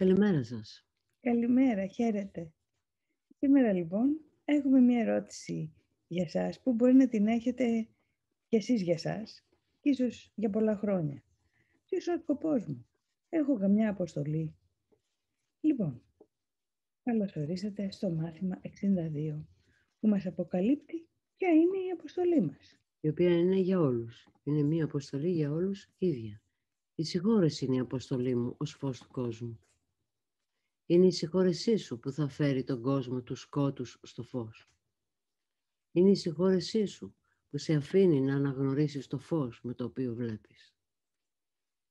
Καλημέρα σας. Καλημέρα, χαίρετε. Σήμερα λοιπόν έχουμε μία ερώτηση για σας που μπορεί να την έχετε κι εσείς για σας και ίσως για πολλά χρόνια. Ποιος είναι ο σκοπός μου? Έχω καμιά αποστολή? Λοιπόν, καλώς ορίσατε στο μάθημα 62 που μας αποκαλύπτει ποια είναι η αποστολή μας. Η οποία είναι για όλους. Είναι μία αποστολή για όλους ίδια. Η συγχώρεση είναι η αποστολή μου ως φως του κόσμου. Είναι η συγχώρεσή σου που θα φέρει τον κόσμο του σκότους στο φως. Είναι η συγχώρεσή σου που σε αφήνει να αναγνωρίσεις το φως με το οποίο βλέπεις.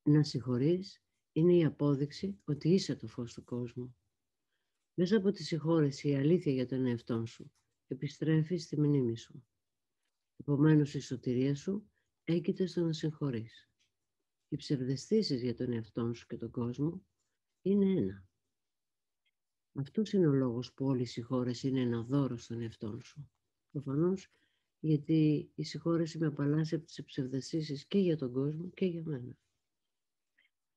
Να συγχωρείς είναι η απόδειξη ότι είσαι το φως του κόσμου. Μέσα από τη συγχώρεση η αλήθεια για τον εαυτό σου επιστρέφει στη μνήμη σου. Επομένως η σωτηρία σου έγκυται στο να συγχωρείς. Οι ψευδαισθήσεις για τον εαυτό σου και τον κόσμο είναι ένα. Αυτός είναι ο λόγος που όλη η συγχώρεση είναι ένα δώρο στον εαυτό σου. Προφανώς γιατί η συγχώρεση με απαλλάσσει από τις ψευδαισθήσεις και για τον κόσμο και για μένα.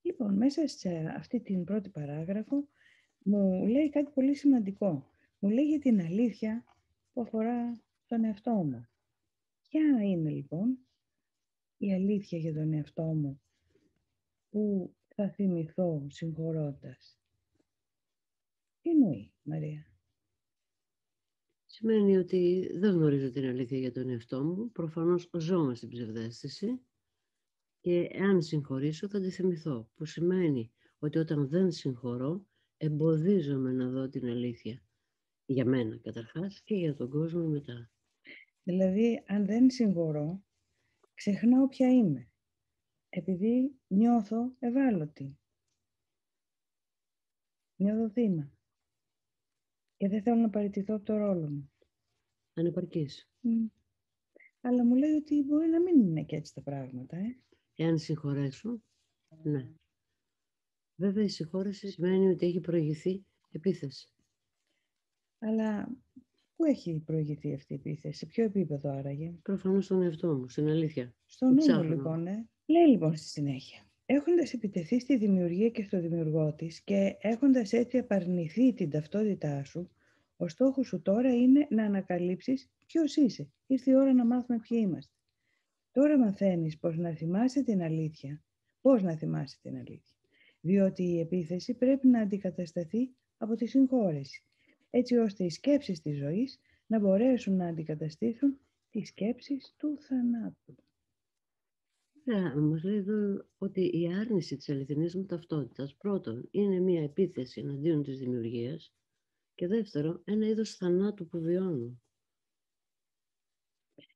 Λοιπόν, μέσα σε αυτή την πρώτη παράγραφο μου λέει κάτι πολύ σημαντικό. Μου λέει για την αλήθεια που αφορά τον εαυτό μου. Ποια είναι λοιπόν η αλήθεια για τον εαυτό μου που θα θυμηθώ συγχωρώντας? Τι εννοεί, Μαρία? Σημαίνει ότι δεν γνωρίζω την αλήθεια για τον εαυτό μου. Προφανώς ζω μες στην ψευδαίσθηση και εάν συγχωρήσω θα τη θυμηθώ. Που σημαίνει ότι όταν δεν συγχωρώ εμποδίζομαι να δω την αλήθεια. Για μένα καταρχάς και για τον κόσμο μετά. Δηλαδή, αν δεν συγχωρώ, ξεχνάω ποια είμαι. Επειδή νιώθω ευάλωτη. Νιώθω θύμα. Και δεν θέλω να παραιτηθώ από το ρόλο μου. Ανεπαρκής. Αλλά μου λέει ότι μπορεί να μην είναι και έτσι τα πράγματα, Εάν συγχωρέσω, ναι. Βέβαια η συγχώρεση σημαίνει ότι έχει προηγηθεί επίθεση. Αλλά πού έχει προηγηθεί αυτή η επίθεση, σε ποιο επίπεδο άραγε? Προφανώς στον εαυτό μου, στην αλήθεια. Στο νου μου λοιπόν, Λέει λοιπόν στη συνέχεια. Έχοντας επιτεθεί στη δημιουργία και στο δημιουργό της και έχοντας έτσι απαρνηθεί την ταυτότητά σου, ο στόχος σου τώρα είναι να ανακαλύψεις ποιος είσαι. Ήρθε η ώρα να μάθουμε ποιοι είμαστε. Τώρα μαθαίνεις πώς να θυμάσαι την αλήθεια. Πώς να θυμάσαι την αλήθεια. Διότι η επίθεση πρέπει να αντικατασταθεί από τη συγχώρεση, έτσι ώστε οι σκέψεις της ζωής να μπορέσουν να αντικαταστήσουν τις σκέψεις του θανάτου. Μας λέει εδώ ότι η άρνηση της αληθινής μου ταυτότητας πρώτον είναι μια επίθεση εναντίον της δημιουργίας και δεύτερο ένα είδος θανάτου που βιώνω.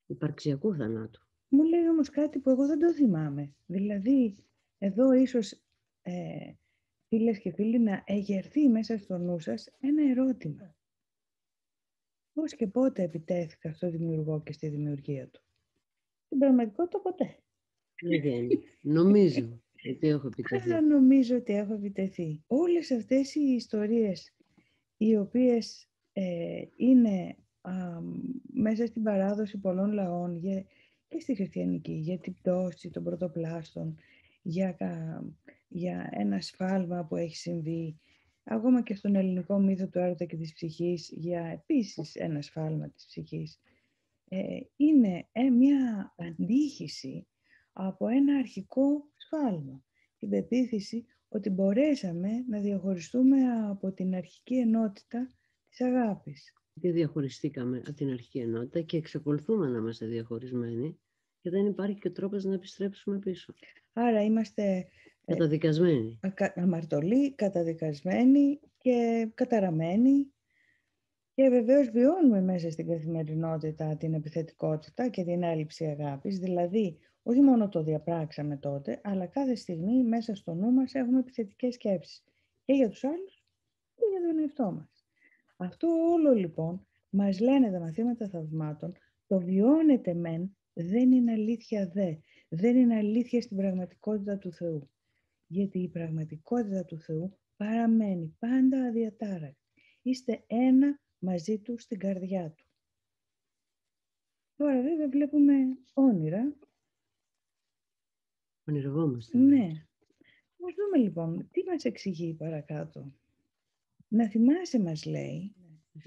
Υπαρξιακού θανάτου. Μου λέει όμως κάτι που εγώ δεν το θυμάμαι. Δηλαδή εδώ ίσως φίλες και φίλοι να εγερθεί μέσα στο νου σας ένα ερώτημα. Πώς και πότε επιτέθηκα στο δημιουργό και στη δημιουργία του? Στην πραγματικότητα ποτέ. Νομίζω ότι έχω επιτεθεί. Αλλά νομίζω ότι έχω επιτεθεί. Όλες αυτές οι ιστορίες οι οποίες είναι μέσα στην παράδοση πολλών λαών και στη χριστιανική, για την πτώση των πρωτοπλάστων, για ένα σφάλμα που έχει συμβεί, ακόμα και στον ελληνικό μύθο του έρωτα και της ψυχής, για επίσης ένα σφάλμα της ψυχής. Είναι μια αντίχηση από ένα αρχικό σφάλμα. Την πεποίθηση ότι μπορέσαμε να διαχωριστούμε από την αρχική ενότητα της αγάπης. Και διαχωριστήκαμε από την αρχική ενότητα και εξακολουθούμε να είμαστε διαχωρισμένοι και δεν υπάρχει και τρόπος να επιστρέψουμε πίσω. Άρα είμαστε καταδικασμένοι. Αμαρτωλοί, καταδικασμένοι και καταραμένοι. Και βεβαίως βιώνουμε μέσα στην καθημερινότητα την επιθετικότητα και την έλλειψη αγάπης. Δηλαδή, όχι μόνο το διαπράξαμε τότε, αλλά κάθε στιγμή μέσα στο νου μας έχουμε επιθετικές σκέψεις. Και για τους άλλους και για τον εαυτό μας. Αυτό όλο λοιπόν, μας λένε τα μαθήματα θαυμάτων, το βιώνετε μεν, δεν είναι αλήθεια δε. Δεν είναι αλήθεια στην πραγματικότητα του Θεού. Γιατί η πραγματικότητα του Θεού παραμένει πάντα αδιατάρακτη. Είστε ένα μαζί του στην καρδιά του. Τώρα βέβαια βλέπουμε όνειρα. Ονειρευόμαστε. Ναι. Ας δούμε λοιπόν, τι μας εξηγεί παρακάτω. Να θυμάσαι, μας λέει,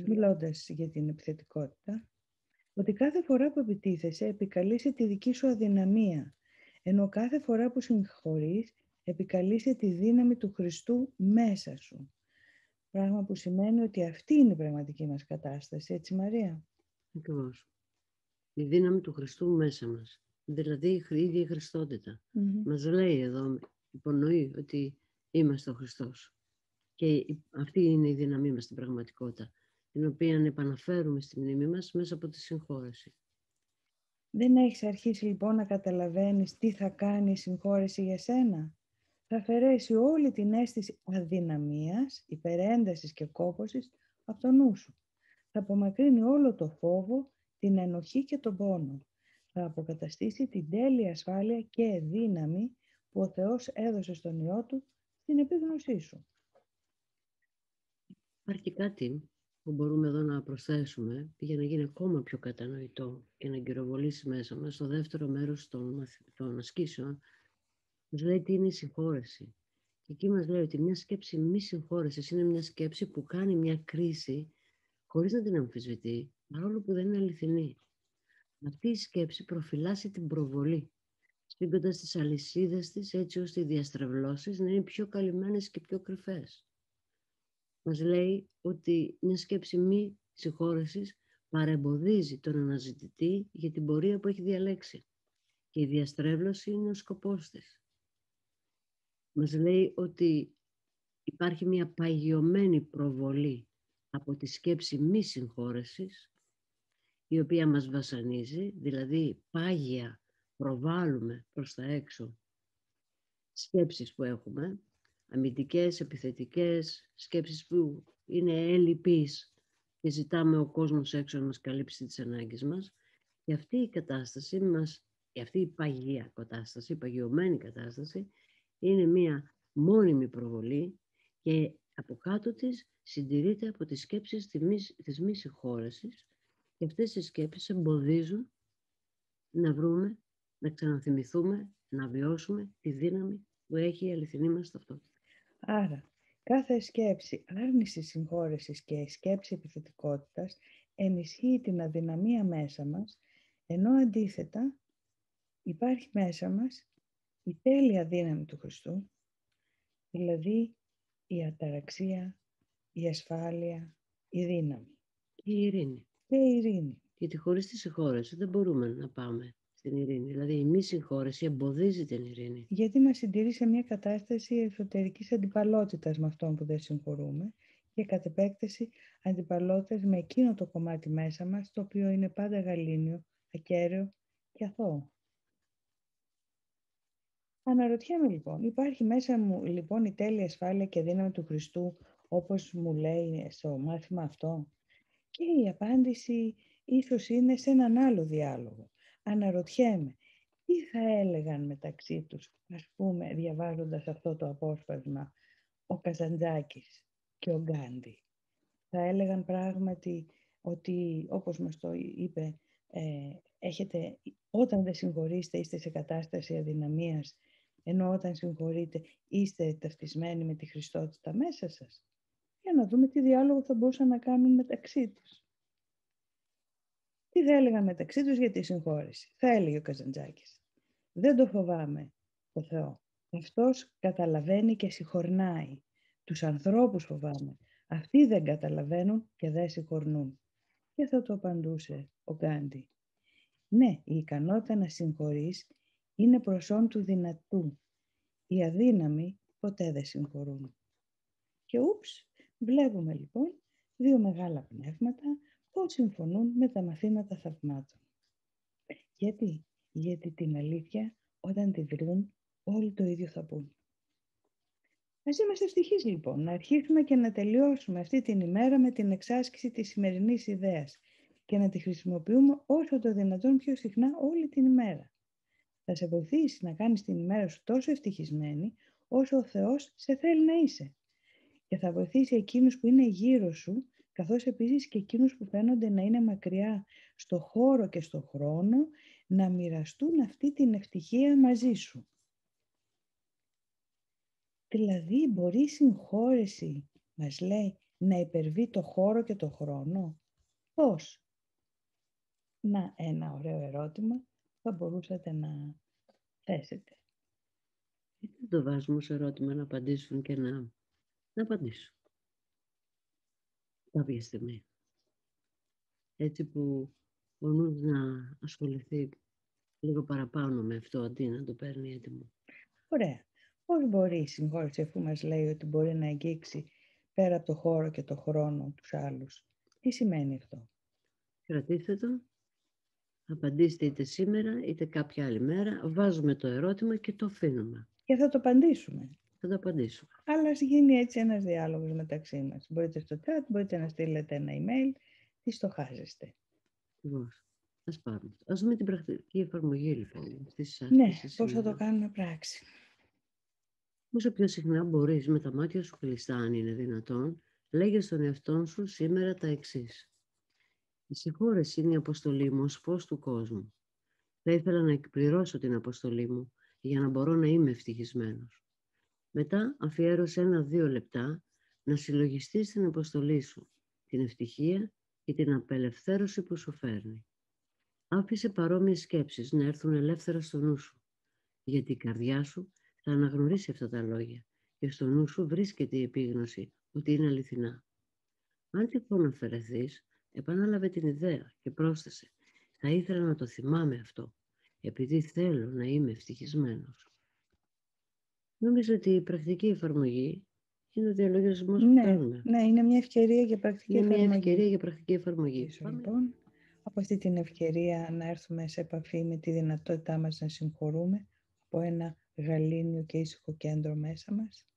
μιλώντας για την επιθετικότητα, ότι κάθε φορά που επιτίθεσαι επικαλείσαι τη δική σου αδυναμία, ενώ κάθε φορά που συγχωρείς επικαλείσαι τη δύναμη του Χριστού μέσα σου. Πράγμα που σημαίνει ότι αυτή είναι η πραγματική μας κατάσταση, έτσι Μαρία? Ακριβώς. Η δύναμη του Χριστού μέσα μας. Δηλαδή η ίδια η Χριστότητα. Μας λέει εδώ, υπονοεί ότι είμαστε ο Χριστός. Και αυτή είναι η δύναμή μας στην πραγματικότητα, την οποία επαναφέρουμε στη μνήμη μας μέσα από τη συγχώρεση. Δεν έχεις αρχίσει λοιπόν να καταλαβαίνεις τι θα κάνει η συγχώρεση για σένα? Θα αφαιρέσει όλη την αίσθηση αδυναμίας, υπερέντασης και κόπωσης από το νου σου. Θα απομακρύνει όλο το φόβο, την ενοχή και τον πόνο. Θα αποκαταστήσει την τέλεια ασφάλεια και δύναμη που ο Θεός έδωσε στον Υιό Του στην επίγνωσή σου. Υπάρχει κάτι που μπορούμε εδώ να προσθέσουμε για να γίνει ακόμα πιο κατανοητό και να εγκυροβολήσει μέσα μας. Στο δεύτερο μέρος των ασκήσεων μας λέει τι είναι η συγχώρεση. Και εκεί μας λέει ότι μια σκέψη μη συγχώρεσης είναι μια σκέψη που κάνει μια κρίση χωρίς να την αμφισβητεί, παρόλο που δεν είναι αληθινή. Αυτή η σκέψη προφυλάσσει την προβολή, σφίγγοντας τις αλυσίδες της έτσι ώστε οι διαστρεβλώσεις να είναι πιο καλυμμένες και πιο κρυφές. Μας λέει ότι μια σκέψη μη συγχώρεσης παρεμποδίζει τον αναζητητή για την πορεία που έχει διαλέξει και η διαστρέβλωση είναι ο σκοπός της. Μας λέει ότι υπάρχει μια παγιωμένη προβολή από τη σκέψη μη συγχώρεσης, η οποία μας βασανίζει, δηλαδή πάγια προβάλλουμε προς τα έξω σκέψεις που έχουμε, αμυντικές, επιθετικές, σκέψεις που είναι έλλειπης και ζητάμε ο κόσμος έξω να μας καλύψει τις ανάγκες μας. Και αυτή η κατάσταση αυτή η παγία κατάσταση, η παγιωμένη κατάσταση, είναι μια μόνιμη προβολή και από κάτω της συντηρείται από τις σκέψεις της μη συγχώρεσης και αυτές οι σκέψεις εμποδίζουν να βρούμε, να ξαναθυμηθούμε, να βιώσουμε τη δύναμη που έχει η αληθινή μας ταυτότητα. Άρα, κάθε σκέψη άρνησης συγχώρεσης και σκέψη επιθετικότητας ενισχύει την αδυναμία μέσα μας, ενώ αντίθετα υπάρχει μέσα μας η τέλεια δύναμη του Χριστού, δηλαδή η αταραξία, η ασφάλεια, η δύναμη. Και η ειρήνη. Και η ειρήνη. Γιατί χωρίς τη συγχώρεση δεν μπορούμε να πάμε στην ειρήνη. Δηλαδή η μη συγχώρεση εμποδίζει την ειρήνη. Γιατί μας συντηρεί σε μια κατάσταση εσωτερικής αντιπαλότητας με αυτόν που δεν συγχωρούμε και κατ' επέκταση αντιπαλότητας με εκείνο το κομμάτι μέσα μας, το οποίο είναι πάντα γαλήνιο, ακέραιο και αθώο. Αναρωτιέμαι λοιπόν, υπάρχει μέσα μου λοιπόν η τέλεια ασφάλεια και δύναμη του Χριστού, όπως μου λέει στο μάθημα αυτό? Και η απάντηση ίσως είναι σε έναν άλλο διάλογο. Αναρωτιέμαι, τι θα έλεγαν μεταξύ τους, ας πούμε, διαβάζοντας αυτό το απόσπασμα, ο Καζαντζάκης και ο Γκάντι. Θα έλεγαν πράγματι ότι, όπως μας το είπε, όταν δεν συγχωρείστε είστε σε κατάσταση αδυναμίας, ενώ όταν συγχωρείτε είστε ταυτισμένοι με τη Χριστότητα μέσα σας. Για να δούμε τι διάλογο θα μπορούσαν να κάνουν μεταξύ τους. Τι θα έλεγαν μεταξύ τους για τη συγχώρεση? Θα έλεγε ο Καζαντζάκης, δεν το φοβάμαι το Θεό. Αυτός καταλαβαίνει και συγχωρνάει. Τους ανθρώπους φοβάμαι. Αυτοί δεν καταλαβαίνουν και δεν συγχωρνούν. Και θα το απαντούσε ο Γκάντι. Ναι, η ικανότητα να συγχωρείς είναι προσόν του δυνατού. Οι αδύναμοι ποτέ δεν συγχωρούν. Και βλέπουμε λοιπόν δύο μεγάλα πνεύματα πώς συμφωνούν με τα μαθήματα θαυμάτων. Γιατί την αλήθεια όταν τη βρουν όλοι το ίδιο θα πούν. Ας είμαστε ευτυχείς λοιπόν να αρχίσουμε και να τελειώσουμε αυτή την ημέρα με την εξάσκηση της σημερινής ιδέας και να τη χρησιμοποιούμε όσο το δυνατόν πιο συχνά όλη την ημέρα. Θα σε βοηθήσει να κάνεις την ημέρα σου τόσο ευτυχισμένη όσο ο Θεός σε θέλει να είσαι. Και θα βοηθήσει εκείνους που είναι γύρω σου, καθώς επίσης και εκείνους που φαίνονται να είναι μακριά στο χώρο και στο χρόνο, να μοιραστούν αυτή την ευτυχία μαζί σου. Δηλαδή μπορεί η συγχώρεση, μας λέει, να υπερβεί το χώρο και το χρόνο. Πώς? Να, ένα ωραίο ερώτημα θα μπορούσατε να θέσετε. Δεν το βάζουμε ως ερώτημα να απαντήσουν και να απαντήσουν. Κάποια στιγμή. Έτσι που ο νους να ασχοληθεί λίγο παραπάνω με αυτό, αντί να το παίρνει έτοιμο. Ωραία. Πώς μπορεί η συγχώρεση, αφού μας λέει ότι μπορεί να αγγίξει πέρα από το χώρο και το χρόνο τους άλλους? Τι σημαίνει αυτό? Κρατήστε το, απαντήστε είτε σήμερα είτε κάποια άλλη μέρα, βάζουμε το ερώτημα και το αφήνουμε. Και θα το απαντήσουμε. Θα το απαντήσουμε. Αλλά ας γίνει έτσι ένας διάλογος μεταξύ μας. Μπορείτε στο chat, μπορείτε να στείλετε ένα email. Τι στοχάζεστε? Λοιπόν, ας πάρουμε. Ας δούμε την πρακτική εφαρμογή λοιπόν. Ναι, πώς θα το κάνουμε πράξη? Όσο πιο συχνά μπορείς με τα μάτια σου κλειστά, αν είναι δυνατόν, λέγε στον εαυτό σου σήμερα τα εξής. Η συγχώρεση είναι η αποστολή μου ως φως του κόσμου. Θα ήθελα να εκπληρώσω την αποστολή μου για να μπορώ να είμαι ευτυχισμένος. Μετά αφιέρωσε 1-2 λεπτά να συλλογιστείς την αποστολή σου, την ευτυχία και την απελευθέρωση που σου φέρνει. Άφησε παρόμοιες σκέψεις να έρθουν ελεύθερα στο νου σου, γιατί η καρδιά σου θα αναγνωρίσει αυτά τα λόγια και στο νου σου βρίσκεται η επίγνωση ότι είναι αληθινά. Αν τυχόν αφαιρεθείς, επανάλαβε την ιδέα και πρόσθεσε «Θα ήθελα να το θυμάμαι αυτό, επειδή θέλω να είμαι ευτυχισμένος». Νομίζω ότι η πρακτική εφαρμογή είναι ο διαλογισμός που κάνουμε. Ναι, είναι μια ευκαιρία για πρακτική εφαρμογή. Είναι μια ευκαιρία για πρακτική εφαρμογή. Λοιπόν, από αυτή την ευκαιρία να έρθουμε σε επαφή με τη δυνατότητά μας να συγχωρούμε από ένα γαλήνιο και ήσυχο κέντρο μέσα μας.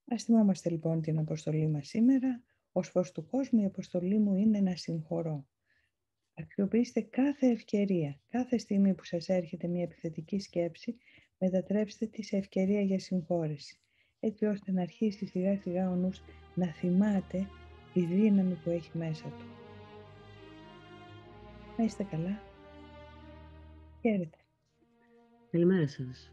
Ας θυμόμαστε λοιπόν την αποστολή μας σήμερα. Ως φως του κόσμου η αποστολή μου είναι να συγχωρώ. Αξιοποιήστε κάθε ευκαιρία, κάθε στιγμή που σας έρχεται μια επιθετική σκέψη, μετατρέψτε τη σε ευκαιρία για συγχώρεση, έτσι ώστε να αρχίσει σιγά σιγά ο νους να θυμάται τη δύναμη που έχει μέσα του. Να είστε καλά. Χαίρετε. Καλημέρα σας.